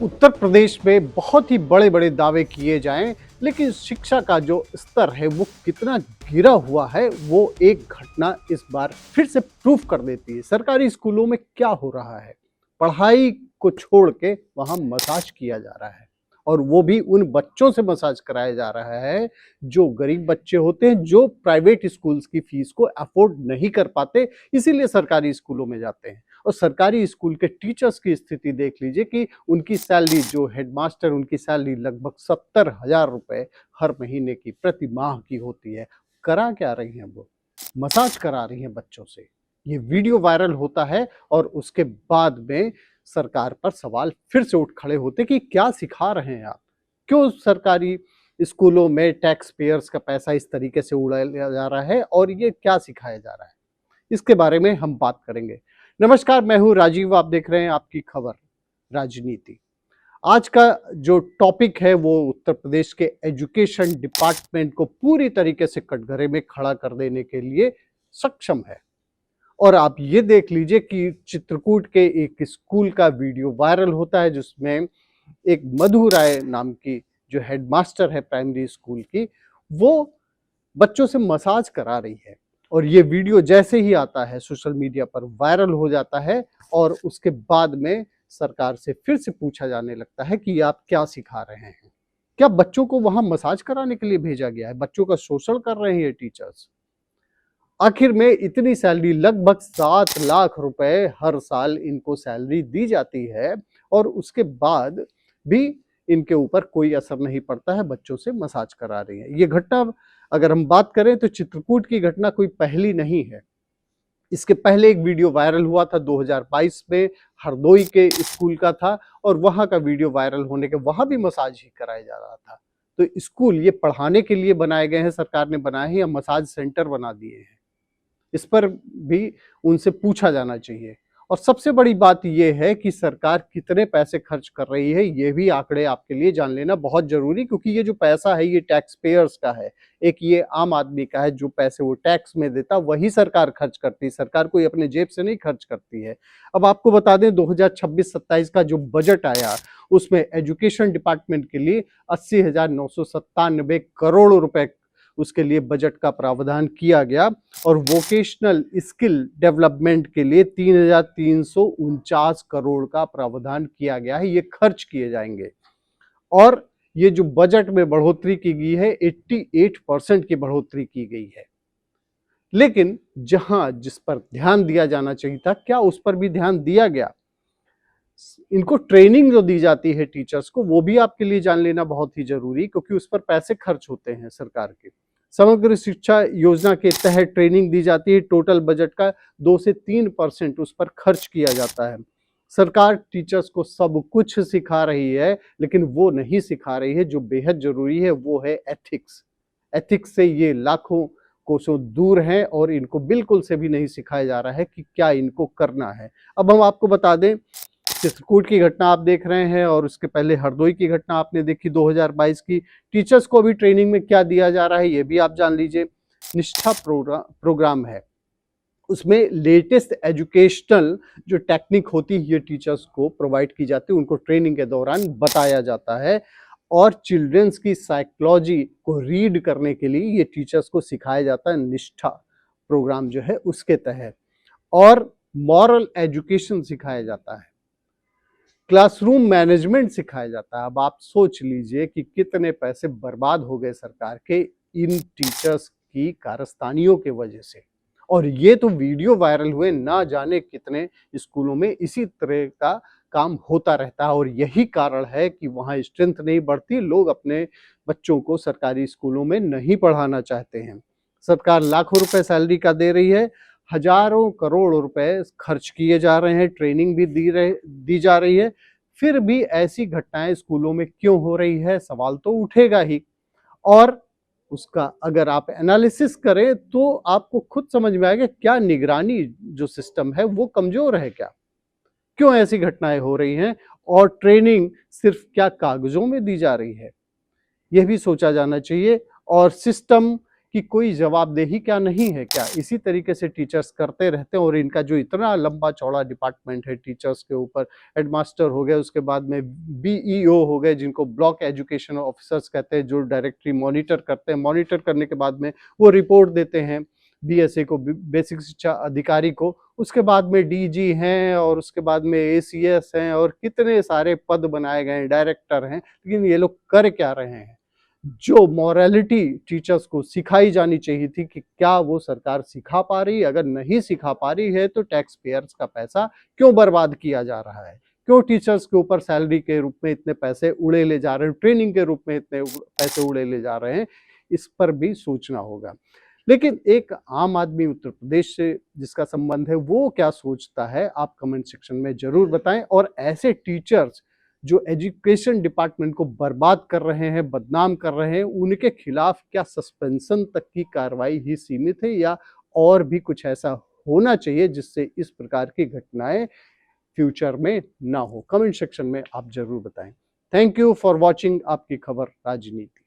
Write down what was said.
उत्तर प्रदेश में बहुत ही बड़े-बड़े दावे किए जाएँ, लेकिन शिक्षा का जो स्तर है वो कितना गिरा हुआ है, वो एक घटना इस बार फिर से प्रूफ कर देती है। सरकारी स्कूलों में क्या हो रहा है? पढ़ाई को छोड़ के वहाँ मसाज किया जा रहा है और वो भी उन बच्चों से मसाज कराया जा रहा है, जो गरीब बच्चे होते हैं, जो प्राइवेट स्कूल्स की फीस को अफ़ोर्ड नहीं कर पाते, इसीलिए सरकारी स्कूलों में जाते हैं। और सरकारी स्कूल के टीचर्स की स्थिति देख लीजिए कि उनकी सैलरी जो हेडमास्टर उनकी सैलरी लगभग 70,000 रुपए हर महीने की प्रति माह की होती है। करा क्या रही हैं वो? मसाज करा रही हैं बच्चों से। ये वीडियो वायरल होता है और उसके बाद में सरकार पर सवाल फिर से उठ खड़े होते कि क्या सिखा रहे हैं आप? क्यों सरकारी स्कूलों में टैक्स पेयर्स का पैसा इस तरीके से उड़ाया जा रहा है और ये क्या सिखाया जा रहा है? इसके बारे में हम बात करेंगे। नमस्कार, मैं हूँ राजीव, आप देख रहे हैं आपकी खबर राजनीति। आज का जो टॉपिक है वो उत्तर प्रदेश के एजुकेशन डिपार्टमेंट को पूरी तरीके से कटघरे में खड़ा कर देने के लिए सक्षम है। और आप ये देख लीजिए कि चित्रकूट के एक स्कूल का वीडियो वायरल होता है जिसमें एक मधु राय नाम की जो हेडमास्टर है प्राइमरी स्कूल की, वो बच्चों से मसाज करा रही है। और ये वीडियो जैसे ही आता है सोशल मीडिया पर वायरल हो जाता है और उसके बाद में सरकार से फिर से पूछा जाने लगता है कि आप क्या सिखा रहे हैं? क्या बच्चों को वहाँ मसाज कराने के लिए भेजा गया है? बच्चों का शोषण कर रहे हैं ये टीचर्स? आखिर में इतनी सैलरी लगभग 7 लाख रुपए हर साल इनको सैलरी दी जाती है और उसके बाद भी इनके ऊपर कोई असर नहीं पड़ता है, बच्चों से मसाज करा रही है। ये घटना अगर हम बात करें तो चित्रकूट की घटना कोई पहली नहीं है। इसके पहले एक वीडियो वायरल हुआ था 2022 में, हरदोई के स्कूल का था और वहाँ का वीडियो वायरल होने के वहाँ भी मसाज ही कराया जा रहा था। तो स्कूल ये पढ़ाने के लिए बनाए गए हैं, सरकार ने बनाए हैं या मसाज सेंटर बना दिए हैं? इस पर भी उनसे पूछा जाना चाहिए। और सबसे बड़ी बात ये है कि सरकार कितने पैसे खर्च कर रही है, ये भी आंकड़े आपके लिए जान लेना बहुत ज़रूरी, क्योंकि ये जो पैसा है ये टैक्स पेयर्स का है। एक ये आम आदमी का है, जो पैसे वो टैक्स में देता वही सरकार खर्च करती है, सरकार कोई अपने जेब से नहीं खर्च करती है। अब आपको बता दें 2026-27 का जो बजट आया, उसमें एजुकेशन डिपार्टमेंट के लिए 80,997 करोड़ रुपए उसके लिए बजट का प्रावधान किया गया और वोकेशनल स्किल डेवलपमेंट के लिए 3,349 करोड़ का प्रावधान किया गया है। ये खर्च किए जाएंगे और ये जो बजट में बढ़ोतरी की गई है 88% की बढ़ोतरी की गई है। लेकिन जहां जिस पर ध्यान दिया जाना चाहिए था, क्या उस पर भी ध्यान दिया गया? इनको ट्रेनिंग जो दी जाती है टीचर्स को, वो भी आपके लिए जान लेना बहुत ही जरूरी, क्योंकि उस पर पैसे खर्च होते हैं सरकार के। समग्र शिक्षा योजना के तहत ट्रेनिंग दी जाती है, टोटल बजट का 2 से 3% उस पर खर्च किया जाता है। सरकार टीचर्स को सब कुछ सिखा रही है, लेकिन वो नहीं सिखा रही है जो बेहद जरूरी है, वो है एथिक्स। एथिक्स से ये लाखों कोसों दूर हैं और इनको बिल्कुल से भी नहीं सिखाया जा रहा है कि क्या इनको करना है। अब हम आपको बता दें, चित्रकूट की घटना आप देख रहे हैं और उसके पहले हरदोई की घटना आपने देखी 2022 की। टीचर्स को अभी ट्रेनिंग में क्या दिया जा रहा है ये भी आप जान लीजिए। निष्ठा प्रोग्राम है, उसमें लेटेस्ट एजुकेशनल जो टेक्निक होती है ये टीचर्स को प्रोवाइड की जाती है, उनको ट्रेनिंग के दौरान बताया जाता है। और चिल्ड्रंस की साइकोलॉजी को रीड करने के लिए ये टीचर्स को सिखाया जाता है, निष्ठा प्रोग्राम जो है उसके तहत। और मॉरल एजुकेशन सिखाया जाता है, क्लासरूम मैनेजमेंट सिखाया जाता है। अब आप सोच लीजिए कि कितने पैसे बर्बाद हो गए सरकार के इन टीचर्स की कारस्तानियों के वजह से। और ये तो वीडियो वायरल हुए, ना जाने कितने स्कूलों में इसी तरह का काम होता रहता है और यही कारण है कि वहाँ स्ट्रेंथ नहीं बढ़ती, लोग अपने बच्चों को सरकारी स्कूलों में नहीं पढ़ाना चाहते हैं। सरकार लाखों रुपए सैलरी का दे रही है, हजारों करोड़ रुपए खर्च किए जा रहे हैं, ट्रेनिंग भी दी जा रही है, फिर भी ऐसी घटनाएं स्कूलों में क्यों हो रही है, सवाल तो उठेगा ही। और उसका अगर आप एनालिसिस करें तो आपको खुद समझ में आएगा क्या निगरानी जो सिस्टम है वो कमजोर है क्या, क्यों ऐसी घटनाएं हो रही हैं और ट्रेनिंग सिर्फ क्या कागजों में दी जा रही है, यह भी सोचा जाना चाहिए। और सिस्टम कि कोई जवाबदेही क्या नहीं है क्या? इसी तरीके से टीचर्स करते रहते हैं और इनका जो इतना लंबा चौड़ा डिपार्टमेंट है टीचर्स के ऊपर, हेडमास्टर हो गए, उसके बाद में बीईओ हो गए जिनको ब्लॉक एजुकेशन ऑफिसर्स कहते हैं, जो डायरेक्टली मॉनिटर करते हैं, मॉनिटर करने के बाद में वो रिपोर्ट देते हैं बीएसए को, बेसिक शिक्षा अधिकारी को। उसके बाद में डीजी हैं और उसके बाद में एसीएस हैं और कितने सारे पद बनाए गए हैं, डायरेक्टर हैं, लेकिन ये लोग कर क्या रहे हैं? जो मॉरलिटी टीचर्स को सिखाई जानी चाहिए थी कि क्या वो सरकार सिखा पा रही है? अगर नहीं सिखा पा रही है तो टैक्स पेयर्स का पैसा क्यों बर्बाद किया जा रहा है? क्यों टीचर्स के ऊपर सैलरी के रूप में इतने पैसे उड़े ले जा रहे हैं, ट्रेनिंग के रूप में इतने पैसे उड़े ले जा रहे हैं? इस पर भी सोचना होगा। लेकिन एक आम आदमी उत्तर प्रदेश से जिसका संबंध है, वो क्या सोचता है? आप कमेंट सेक्शन में ज़रूर बताएँ। और ऐसे टीचर्स जो एजुकेशन डिपार्टमेंट को बर्बाद कर रहे हैं, बदनाम कर रहे हैं, उनके खिलाफ क्या सस्पेंशन तक की कार्रवाई ही सीमित है या और भी कुछ ऐसा होना चाहिए जिससे इस प्रकार की घटनाएँ फ्यूचर में ना हो? कमेंट सेक्शन में आप ज़रूर बताएँ। थैंक यू फॉर वॉचिंग आपकी खबर राजनीति।